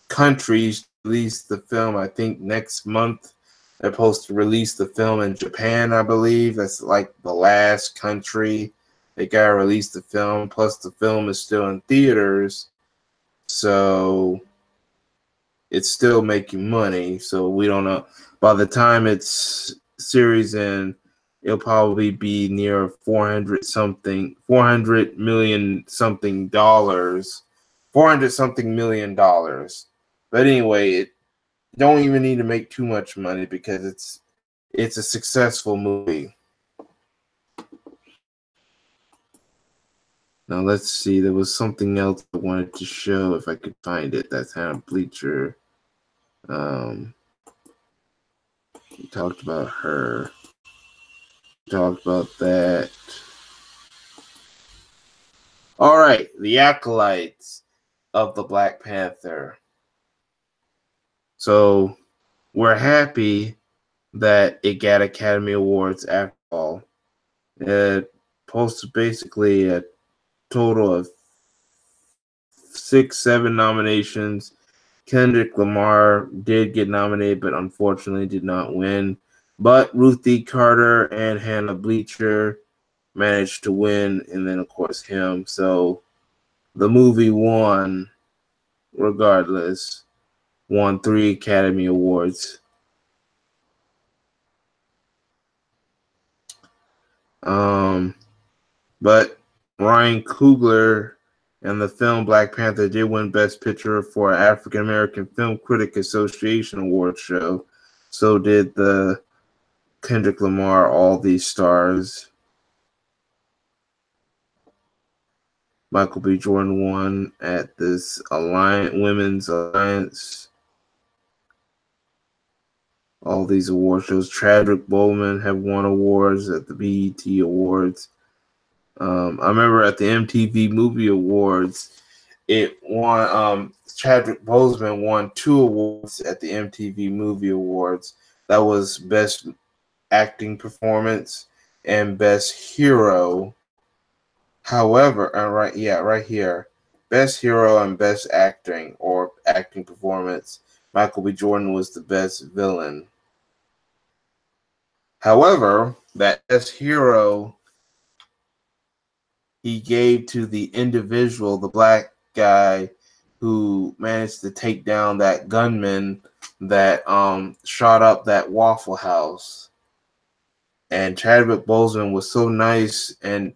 countries release the film. I think next month they're supposed to release the film in Japan. I believe that's like the last country they gotta release the film. Plus, the film is still in theaters, so it's still making money. So we don't know. By the time it's series in, it'll probably be near $400 million something. But anyway, it don't even need to make too much money because it's a successful movie. Now let's see. There was something else I wanted to show if I could find it. That's Hannah Bleacher. We talked about her. Talked about that. All right, the acolytes of the Black Panther. So we're happy that it got Academy Awards after all. It posted basically a total of 6-7 nominations. Kendrick Lamar did get nominated, but unfortunately did not win. But Ruthie Carter and Hannah Bleacher managed to win, and then of course him. So the movie won, regardless, won 3 Academy Awards. But Ryan Coogler and the film Black Panther did win Best Picture for an African American Film Critic Association Award show. So did the Kendrick Lamar All These Stars. Michael B. Jordan won at this Women's Alliance. All these award shows. Chadwick Boseman have won awards at the BET Awards. I remember at the MTV Movie Awards, it won. Chadwick Boseman won 2 awards at the MTV Movie Awards. That was Best Acting Performance and Best Hero. However, right here, Best Hero and Best Acting or Acting Performance. Michael B. Jordan was the Best Villain. However, that Best Hero he gave to the individual, the black guy who managed to take down that gunman that shot up that Waffle House. And Chadwick Boseman was so nice and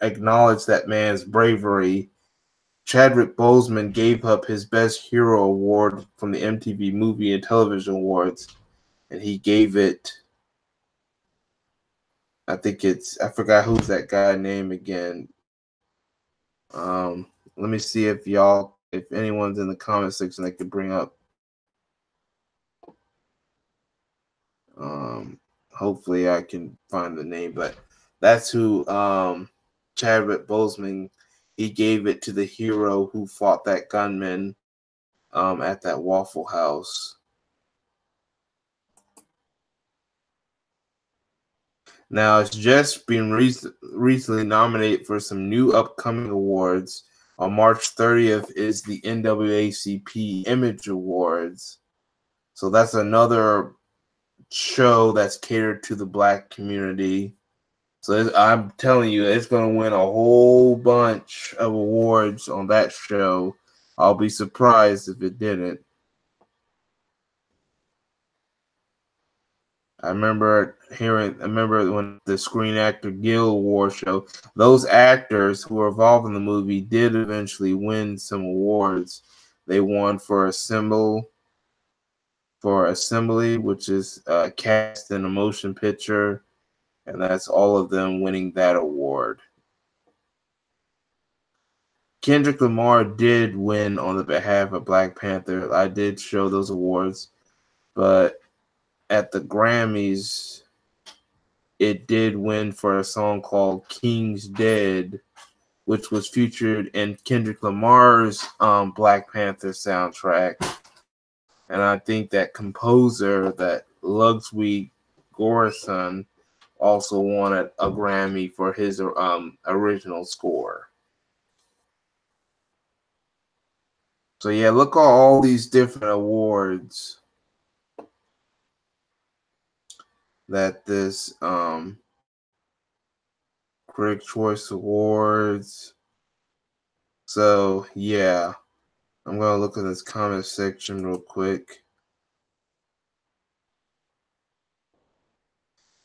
acknowledged that man's bravery. Chadwick Boseman gave up his Best Hero award from the MTV Movie and Television Awards, and he gave it, I forgot who's that guy name again. Let me see if anyone's in the comment section that could bring up. Hopefully I can find the name, but that's who Chadwick Boseman, he gave it to the hero who fought that gunman at that Waffle House. Now, it's just been recently nominated for some new upcoming awards. On March 30th is the NAACP Image Awards. So that's another show that's catered to the black community. So I'm telling you, it's going to win a whole bunch of awards on that show. I'll be surprised if it didn't. I remember when the Screen Actor Guild Award show, those actors who were involved in the movie did eventually win some awards. They won for Assembly, which is cast in a motion picture, and that's all of them winning that award. Kendrick Lamar did win on the behalf of Black Panther. I did show those awards, but at the Grammys, it did win for a song called King's Dead, which was featured in Kendrick Lamar's Black Panther soundtrack. And I think that composer, that Ludwig Göransson, also won a Grammy for his original score. So yeah, look at all these different awards that this Critic Choice Awards. So yeah, I'm gonna look at this comment section real quick.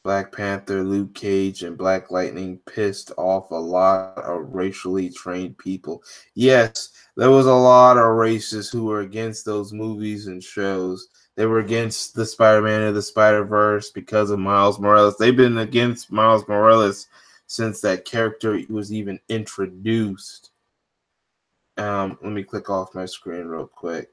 Black Panther, Luke Cage, and Black Lightning pissed off a lot of racially trained people. Yes, there was a lot of racists who were against those movies and shows. They were against the Spider-Man and the Spider-Verse because of Miles Morales. They've been against Miles Morales since that character was even introduced. Let me click off my screen real quick.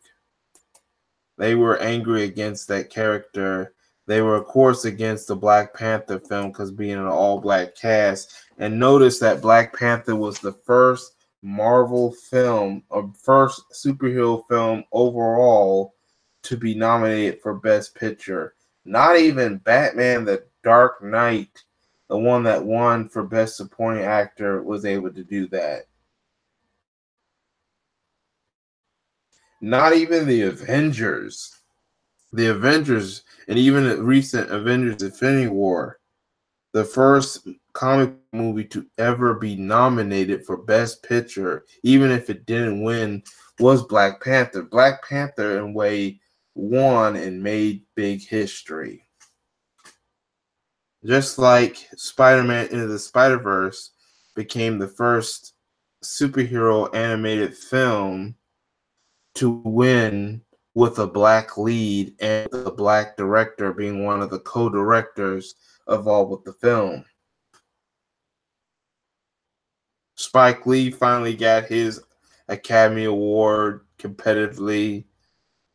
They were angry against that character. They were, of course, against the Black Panther film because being an all-black cast. And notice that Black Panther was the first Marvel film, or first superhero film overall to be nominated for Best Picture. Not even Batman the Dark Knight, the one that won for Best Supporting Actor, was able to do that. Not even the Avengers. The Avengers, and even the recent Avengers Infinity War, the first comic movie to ever be nominated for Best Picture, even if it didn't win, was Black Panther. Black Panther, in a way, won and made big history. Just like Spider-Man Into the Spider-Verse became the first superhero animated film to win with a black lead and the black director being one of the co-directors involved with the film. Spike Lee finally got his Academy Award competitively,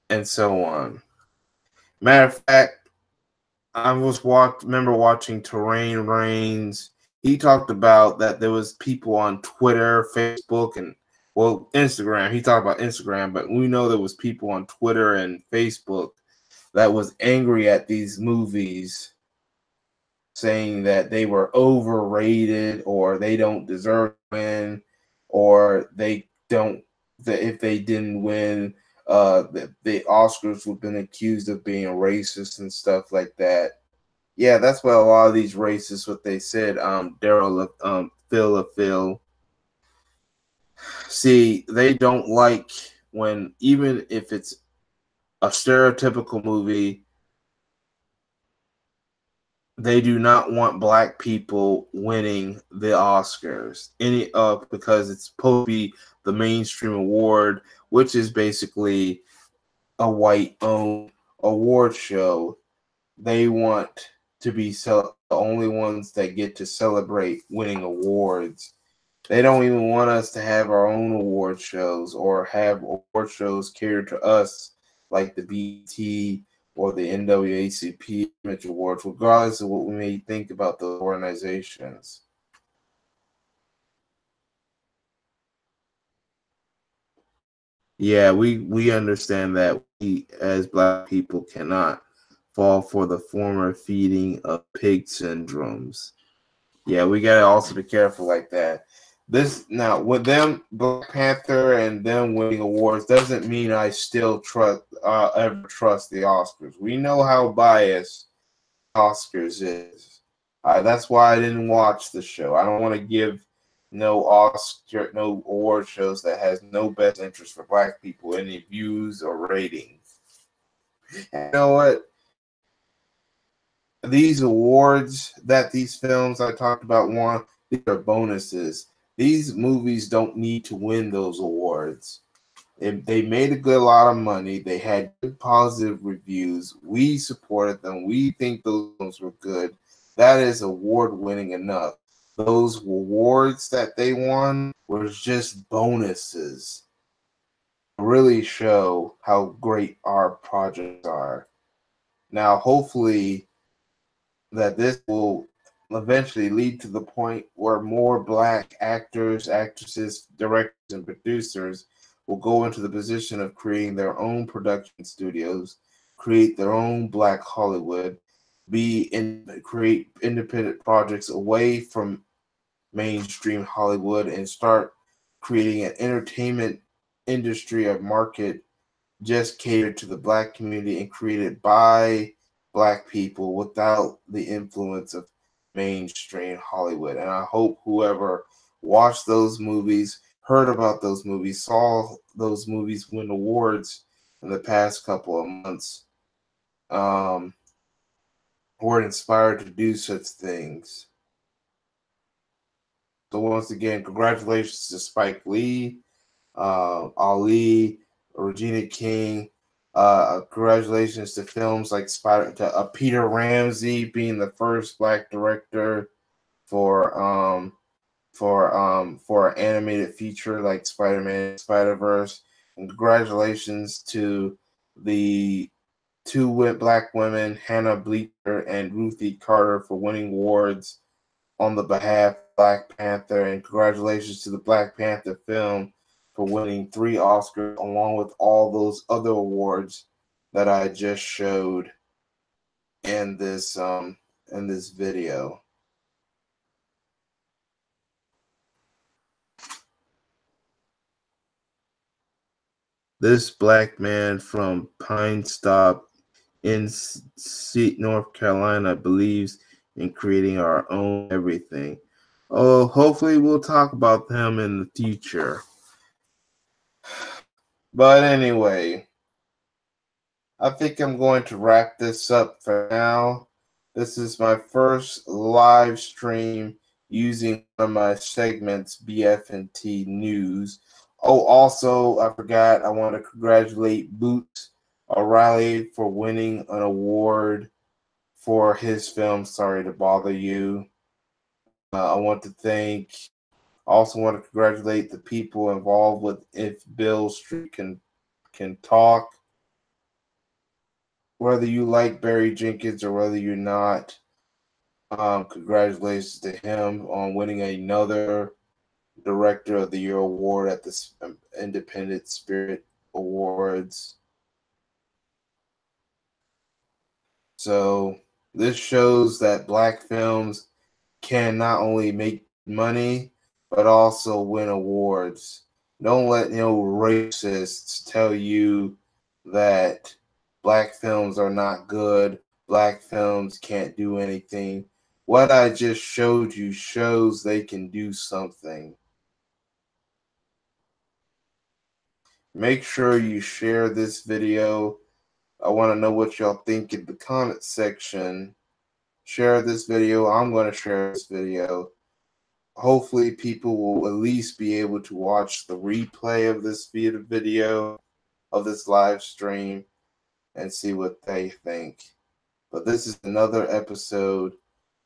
and so on. Matter of fact, remember watching Terrain Reigns. He talked about that there was people on Twitter, Facebook, and Instagram. He talked about Instagram, but we know there was people on Twitter and Facebook that was angry at these movies, saying that they were overrated or they don't deserve to win, or they don't, that if they didn't win, the Oscars would have been accused of being racist and stuff like that. Yeah, that's what a lot of these racists, what they said. Daryl, Phil. See, they don't like when, even if it's a stereotypical movie, they do not want black people winning the Oscars. Because it's supposed to be the mainstream award, which is basically a white-owned award show. They want to be the only ones that get to celebrate winning awards. They don't even want us to have our own award shows or have award shows catered to us, like the BT or the NAACP Image Awards, regardless of what we may think about those organizations. Yeah, we understand that we as black people cannot fall for the former feeding of pig syndromes. Yeah, we gotta also be careful like that. This now with them Black Panther and them winning awards doesn't mean I still ever trust the Oscars. We know how biased Oscars is. That's why I didn't watch the show. I don't want to give no award shows that has no best interest for black people any views or ratings. And you know what? These awards that these films I talked about won, these are bonuses. These movies don't need to win those awards. They made a good lot of money. They had good positive reviews. We supported them. We think those films were good. That is award winning enough. Those awards that they won were just bonuses to really show how great our projects are. Now, hopefully, that this will eventually lead to the point where more black actors, actresses, directors, and producers will go into the position of creating their own production studios, create their own black Hollywood, create independent projects away from mainstream Hollywood, and start creating an entertainment industry or market just catered to the black community and created by black people without the influence of mainstream Hollywood. And I hope whoever watched those movies, heard about those movies, saw those movies win awards in the past couple of months, were inspired to do such things. So once again, congratulations to Spike Lee, Ali, Regina King. Congratulations to films like Peter Ramsey being the first black director for an animated feature like Spider-Man Spider-Verse. And congratulations to the two black women, Hannah Bleeker and Ruthie Carter, for winning awards on the behalf of Black Panther. And congratulations to the Black Panther film for winning 3 Oscars, along with all those other awards that I just showed in this video. This black man from Pine Stop in North Carolina believes in creating our own everything. Oh, hopefully we'll talk about them in the future. But anyway, I think I'm going to wrap this up for now. This is my first live stream using one of my segments, BF&T News. Oh, also, I forgot, I want to congratulate Boots O'Reilly for winning an award for his film, Sorry to Bother You. I want to also want to congratulate the people involved with If Bill Street Can Talk. Whether you like Barry Jenkins or whether you're not, congratulations to him on winning another Director of the Year award at the Independent Spirit Awards. So this shows that black films can not only make money but also win awards. Don't let racists tell you that black films are not good, black films can't do anything. What I just showed you shows they can do something. Make sure you share this video. I want to know what y'all think in the comment section. Share this video. I'm going to share this video. Hopefully people will at least be able to watch the replay of this video, of this live stream, and see what they think. But this is another episode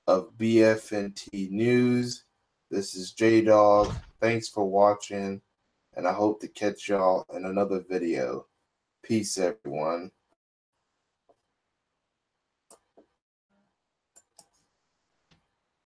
of BF&T News. This is J-Dog. Thanks for watching, and I hope to catch y'all in another video. Peace, everyone.